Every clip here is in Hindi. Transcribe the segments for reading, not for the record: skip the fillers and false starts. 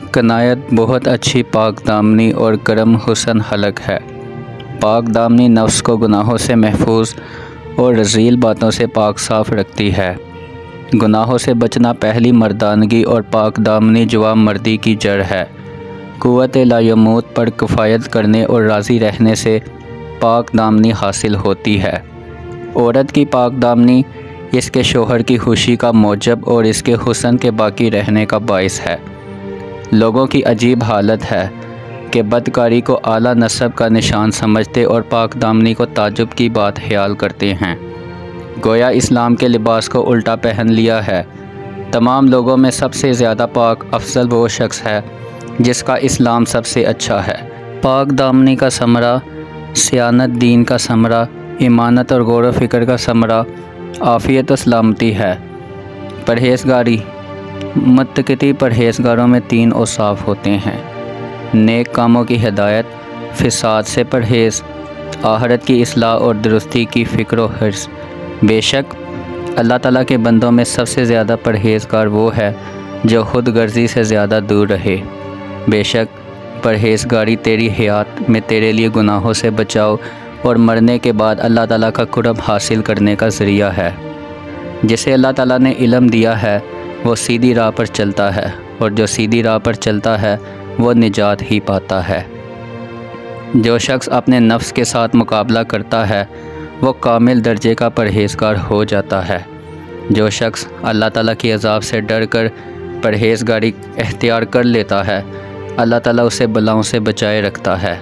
कनायत बहुत अच्छी पाक दामनी और करम हुसन हलक है। पाक दामनी नफ्स को गुनाहों से महफूज और रज़ील बातों से पाक साफ़ रखती है। गुनाहों से बचना पहली मर्दानगी और पाक दामनी जवाब मर्दी की जड़ है। क़ुव्वत लायमूत पर किफ़ायत करने और राज़ी रहने से पाक दामनी हासिल होती है। औरत की पाक दामनी इसके शोहर की खुशी का मौजब और इसके हुस्न के बाकी रहने का बाइस है। लोगों की अजीब हालत है कि बदकारी को आला नस्ब का निशान समझते और पाक दामनी को ताजुब की बात ख्याल करते हैं। गोया इस्लाम के लिबास को उल्टा पहन लिया है। तमाम लोगों में सबसे ज़्यादा पाक अफजल वो शख्स है जिसका इस्लाम सबसे अच्छा है। पाक दामनी का समरा सियानत दीन का समरा, ईमानत और गौर व फ़िक्र का समरा आफ़ियत व सलामती है। परहेज़गारी मुत्तक़ी परहेज़गारों में 3 औसाफ़ होते हैं। नेक कामों की हिदायत, फ़िसाद से परहेज़, आखिरत की इस्लाह और दुरुस्ती की फ़िक्र व हिर्स। बेशक अल्लाह ताला के बंदों में सबसे ज़्यादा परहेज़गार वो है जो खुद गर्जी से ज़्यादा दूर रहे। बेशक परहेज़गारी तेरी हयात में तेरे लिए गुनाहों से बचाव और मरने के बाद अल्लाह ताला का कुर्ब हासिल करने का ज़रिया है। जिसे अल्लाह ताला ने इल्म दिया है वो सीधी राह पर चलता है और जो सीधी राह पर चलता है वो निजात ही पाता है। जो शख्स अपने नफ्स के साथ मुकाबला करता है वो कामिल दर्जे का परहेज़गार हो जाता है। जो शख्स अल्लाह ताला की अज़ाब से डर कर परहेज़गारी इख्तियार कर लेता है, अल्लाह ताला उसे बलाओं से बचाए रखता है।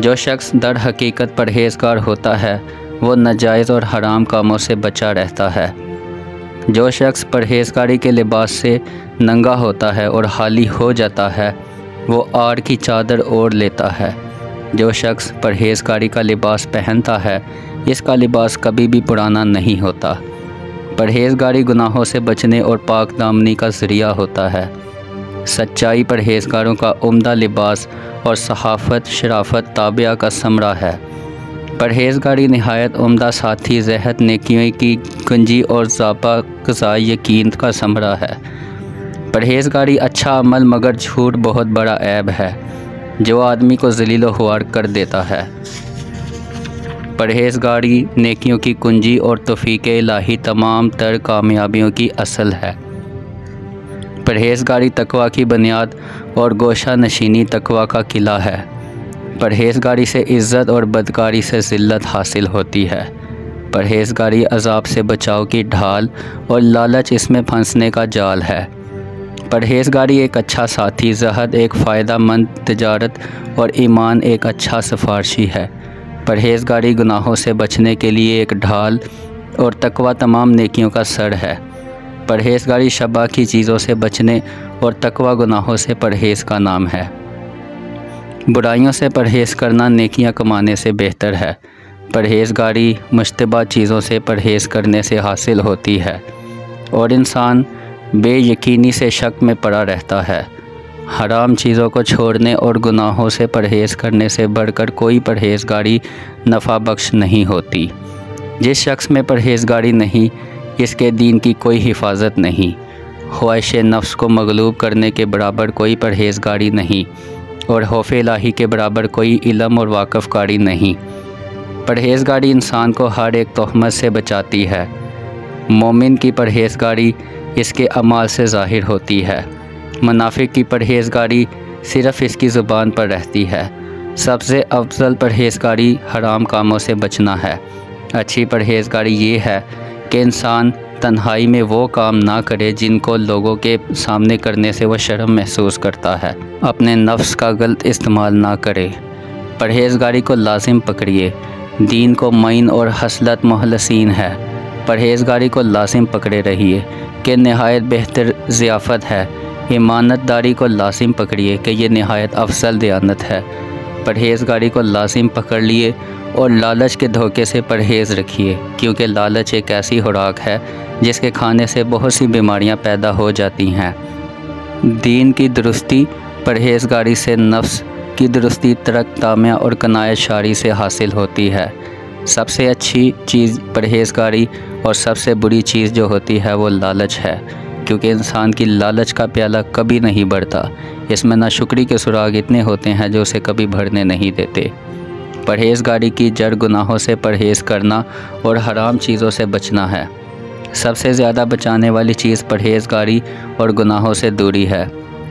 जो शख्स दर हकीकत परहेज़गार होता है वो नाजायज़ और हराम कामों से बचा रहता है। जो शख्स परहेज़गारी के लिबास से नंगा होता है और हाली हो जाता है वो आड़ की चादर ओढ़ लेता है। जो शख्स परहेज़गारी का लिबास पहनता है इसका लिबास कभी भी पुराना नहीं होता। परहेज़गारी गुनाहों से बचने और पाक दामनी का ज़रिया होता है। सच्चाई परहेज़गारों का उम्दा लिबास और सहाफ़त शराफ़त ताबिया का समरा है। परहेज़गारी नहायत उम्दा साथी ज़हत नेकियों की कुंजी और ज़ाबा क़ज़ा यकीन का समरा है। परहेज़गारी अच्छा अमल मगर झूठ बहुत बड़ा ऐब है जो आदमी को ज़लील व ख़्वार कर देता है। परहेज़गारी नेकियों की कुंजी और तौफ़ीक़ इलाही तमाम तर कामयाबियों की असल है। परहेज़गारी तक़वा की बुनियाद और गोशा नशीनी तक़वा का किला है। परहेज़गारी से इज़्ज़त और बदकारी से ज़िल्लत हासिल होती है। परहेज़गारी अज़ाब से बचाव की ढाल और लालच इसमें फंसने का जाल है। परहेज़गारी एक अच्छा साथी, ज़हद एक फ़ायदामंद तिजारत और ईमान एक अच्छा सिफारशी है। परहेज़गारी गुनाहों से बचने के लिए एक ढाल और तक़वा तमाम नेकियों का सर है। परहेज़गारी शबा की चीज़ों से बचने और तक़वा गुनाहों से परहेज़ का नाम है। बुराइयों से परहेज़ करना नेकियां कमाने से बेहतर है। परहेज़गारी मुश्तबा चीज़ों से परहेज़ करने से हासिल होती है और इंसान बेयकीनी से शक में पड़ा रहता है। हराम चीज़ों को छोड़ने और गुनाहों से परहेज़ करने से बढ़कर कोई परहेज़गारी नफ़ा बख्श नहीं होती। जिस शख्स में परहेज़गारी नहीं इसके दीन की कोई हिफाजत नहीं। ख्वाहिश नफ्स को मगलूब करने के बराबर कोई परहेज़गारी नहीं और खौफ इलाही के बराबर इल्म और वाक़फ़कारी नहीं। परहेज़गारी इंसान को हर एक तोहमत से बचाती है। मोमिन की परहेज़गारी इसके अमाल से ज़ाहिर होती है। मुनाफिक की परहेज़गारी सिर्फ़ इसकी ज़ुबान पर रहती है। सबसे अफजल परहेज़गारी हराम कामों से बचना है। अच्छी परहेज़गारी ये है कि इंसान तन्हाई में वो काम ना करे जिनको लोगों के सामने करने से वह शर्म महसूस करता है। अपने नफ्स का गलत इस्तेमाल ना करे। परहेज़गारी को लाजिम पकड़िए। दीन को मईन और हसलत मुहलसीन है। परहेज़गारी को लाजिम पकड़े रहिए कि नहायत बेहतर ज़ियाफ़त है। ईमानतदारी को लाजिम पकड़िए कि ये नहायत अफजल दयानत है। परहेज़गारी को लाजिम पकड़ लिए और लालच के धोखे से परहेज़ रखिए क्योंकि लालच एक ऐसी खुराक है जिसके खाने से बहुत सी बीमारियां पैदा हो जाती हैं। दीन की दुरुस्ती परहेज़गारी से, नफ्स की दुरुस्ती तरक तामिया और कनायत शारी से हासिल होती है। सबसे अच्छी चीज़ परहेज़गारी और सबसे बुरी चीज़ जो होती है वो लालच है क्योंकि इंसान की लालच का प्याला कभी नहीं भरता। इसमें नाशुक्री के सुराग इतने होते हैं जो उसे कभी भरने नहीं देते। परहेज़गारी की जड़ गुनाहों से परहेज़ करना और हराम चीज़ों से बचना है। सबसे ज़्यादा बचाने वाली चीज़ परहेज़गारी और गुनाहों से दूरी है।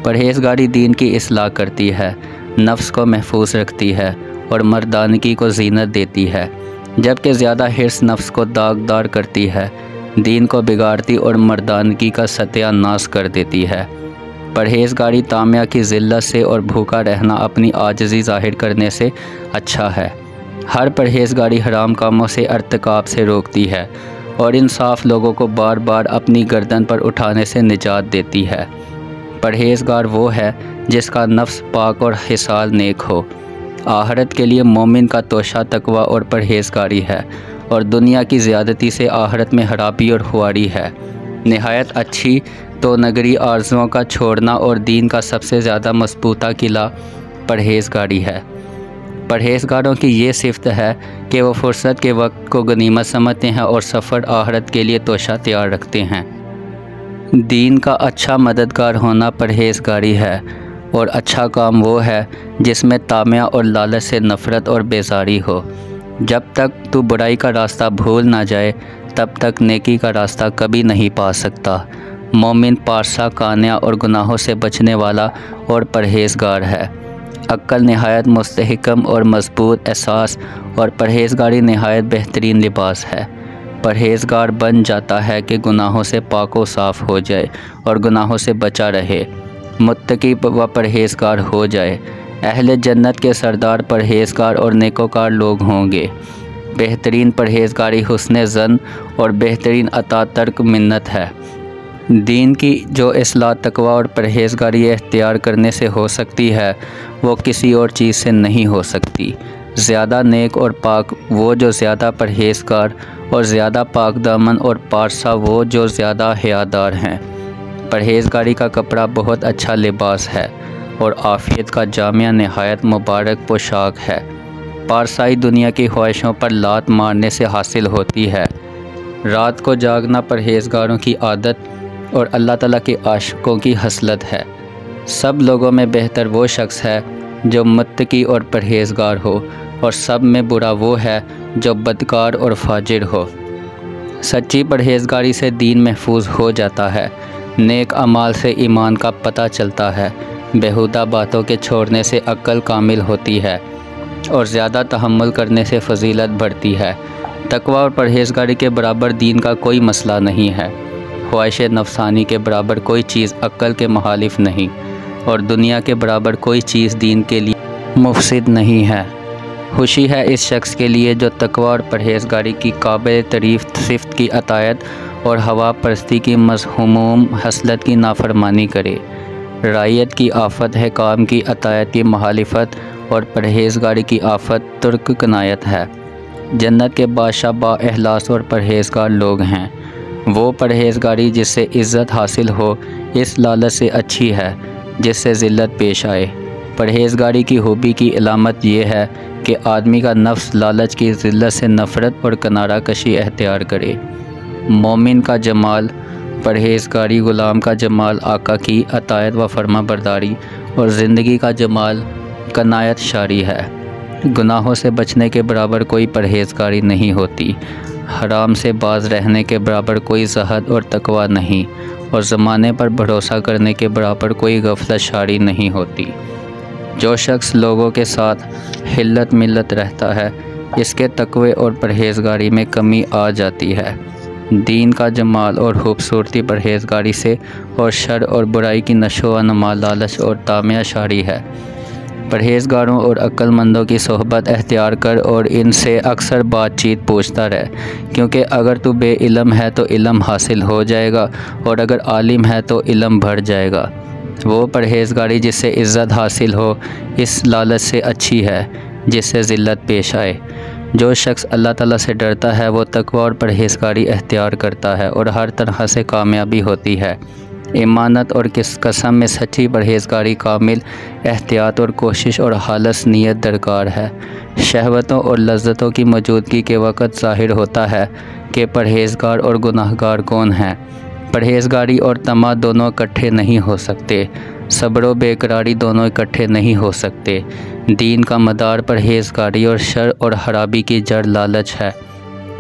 परहेज़गारी दीन की इस्लाह करती है, नफ्स को महफूज रखती है और मर्दानगी को ज़ीनत देती है, जबकि ज़्यादा हिर्स नफ्स को दागदार करती है, दीन को बिगाड़ती और मर्दानगी का सत्यानाश कर देती है। परहेज़गारी तामिया की ज़िल्लत से और भूखा रहना अपनी आजिज़ी ज़ाहिर करने से अच्छा है। हर परहेज़गारी हराम कामों से अर्तिकाब से रोकती है और इंसाफ लोगों को बार बार अपनी गर्दन पर उठाने से निजात देती है। परहेज़गार वो है जिसका नफ्स पाक और हिसाल नेक हो। आखिरत के लिए मोमिन का तोशा तकवा और परहेज़गारी है और दुनिया की ज़्यादती से आखिरत में खराबी और खुआरी है। निहायत अच्छी तो नगरी आर्ज़ुओं का छोड़ना और दीन का सबसे ज़्यादा मजबूता किला परहेज़गारी है। परहेज़गारों की ये सिफ़त है कि वो फ़ुर्सत के वक्त को गनीमत समझते हैं और सफ़र आखिरत के लिए तोशा तैयार रखते हैं। दीन का अच्छा मददगार होना परहेज़गारी है और अच्छा काम वो है जिसमें तामिया और लालच से नफ़रत और बेजारी हो। जब तक तू बुराई का रास्ता भूल ना जाए तब तक नेकी का रास्ता कभी नहीं पा सकता। मोमिन पारसा कानिया और गुनाहों से बचने वाला और परहेज़गार है। अक्ल नहायत मुस्तहकम और मजबूत एहसास और परहेज़गारी नहायत बेहतरीन लिबास है। परहेज़गार बन जाता है कि गुनाहों से पाक व साफ़ हो जाए और गुनाहों से बचा रहे, मुत्तकी व परहेज़गार हो जाए। अहले जन्नत के सरदार परहेज़गार और नेकोकार लोग होंगे। बेहतरीन परहेज़गारी हुस्न ज़न और बेहतरीन अता तर्क मिन्नत है। दीन की जो इस्लाह तकवा और परहेज़गारी इख्तियार करने से हो सकती है वो किसी और चीज़ से नहीं हो सकती। ज़्यादा नेक और पाक वो जो ज़्यादा परहेज़गार और ज़्यादा पाक दामन और पारसा वो जो ज़्यादा हयादार हैं। परहेज़गारी का कपड़ा बहुत अच्छा लिबास है और आफ़ियत का जामिया नहायत मुबारक पोशाक है। पारसाई दुनिया की ख्वाहिशों पर लात मारने से हासिल होती है। रात को जागना परहेज़गारों की आदत और अल्लाह ताला के आशिकों की हसलत है। सब लोगों में बेहतर वो शख्स है जो मुत्तकी और परहेज़गार हो और सब में बुरा वो है जो बदकार और फाजिर हो। सच्ची परहेज़गारी से दीन महफूज हो जाता है। नेक अमाल से ईमान का पता चलता है। बेहुदा बातों के छोड़ने से अक्ल कामिल होती है और ज़्यादा तहम्मुल करने से फजीलत बढ़ती है। तकवा और परहेज़गारी के बराबर दीन का कोई मसला नहीं है। ख्वाहिश नफसानी के बराबर कोई चीज़ अक्ल के मुखालिफ नहीं और दुनिया के बराबर कोई चीज़ दीन के लिए मुफसिद नहीं है। खुशी है इस शख्स के लिए जो तकवा और परहेज़गारी की काबिल तारीफ़ सिफ़त की अतायत और हवा परस्ती की मज़हूम हसलत की नाफरमानी करे। रायत की आफत है काम की अतायत की मुखालिफत और परहेज़गारी की आफत तुर्क कनायत है। जन्नत के बादशाह बाएहलास और परहेज़गार लोग हैं। वो परहेज़गारी जिससे इज़्ज़त हासिल हो इस लालच से अच्छी है जिससे ज़िल्लत पेश आए। परहेज़गारी की खूबी की अलामत ये है कि आदमी का नफ्स लालच की ज़िल्लत से नफ़रत और किनारा कशी अख्तियार करे। मोमिन का जमाल परहेज़गारी, ग़ुलाम का जमाल आका की अतायत व फरमा बरदारी और ज़िंदगी का जमाल कनायत शारी है। गुनाहों से बचने के बराबर कोई परहेज़गारी नहीं होती। हराम से बाज रहने के बराबर कोई ज़हद और तकवा नहीं और ज़माने पर भरोसा करने के बराबर कोई गफलत शारी नहीं होती। जो शख्स लोगों के साथ हिल्लत मिल्लत रहता है इसके तकवे और परहेज़गारी में कमी आ जाती है। दीन का जमाल और खूबसूरती परहेज़गारी से और शर और बुराई की नशो व नमा लालच और तामिया शारी है। परहेज़गारों और अक्लमंदों की सोहबत अख्तियार कर और इनसे अक्सर बातचीत पूछता रह, क्योंकि अगर तू बेइल्म है तो इल्म हासिल हो जाएगा और अगर आलिम है तो इल्म बढ़ जाएगा। वो परहेज़गारी जिससे इज़्ज़त हासिल हो इस लालच से अच्छी है जिससे ज़िल्लत पेश आए। जो शख्स अल्लाह ताला से डरता है वो तकवा और परहेज़गारी अख्तियार करता है और हर तरह से कामयाबी होती है। ईमानत और किस कसम में सच्ची परहेज़गारी कामिल एहतियात और कोशिश और खालिस नीयत दरकार है। शहवतों और लज्जतों की मौजूदगी के वक़्त ज़ाहिर होता है कि परहेज़गार और गुनाहगार कौन हैं। परहेजगारी और तमा दोनों इकट्ठे नहीं हो सकते। सब्र व बेकरारी दोनों इकट्ठे नहीं हो सकते। दीन का मदार परहेजगारी और शर और खराबी की जड़ लालच है।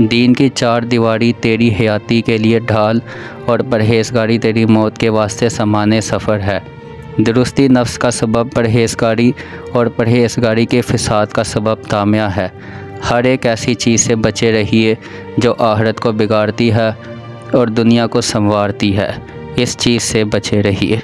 दीन की चार दीवारी तेरी हयाती के लिए ढाल और परहेजगारी तेरी मौत के वास्ते सामान्य सफ़र है। दुरुस्ती नफ्स का सबब परहेजगारी और परहेजगारी के फ़साद का सबब तामिया है। हर एक ऐसी चीज़ से बचे रहिए जो आखिरत को बिगाड़ती है और दुनिया को संवारती है। इस चीज़ से बचे रहिए।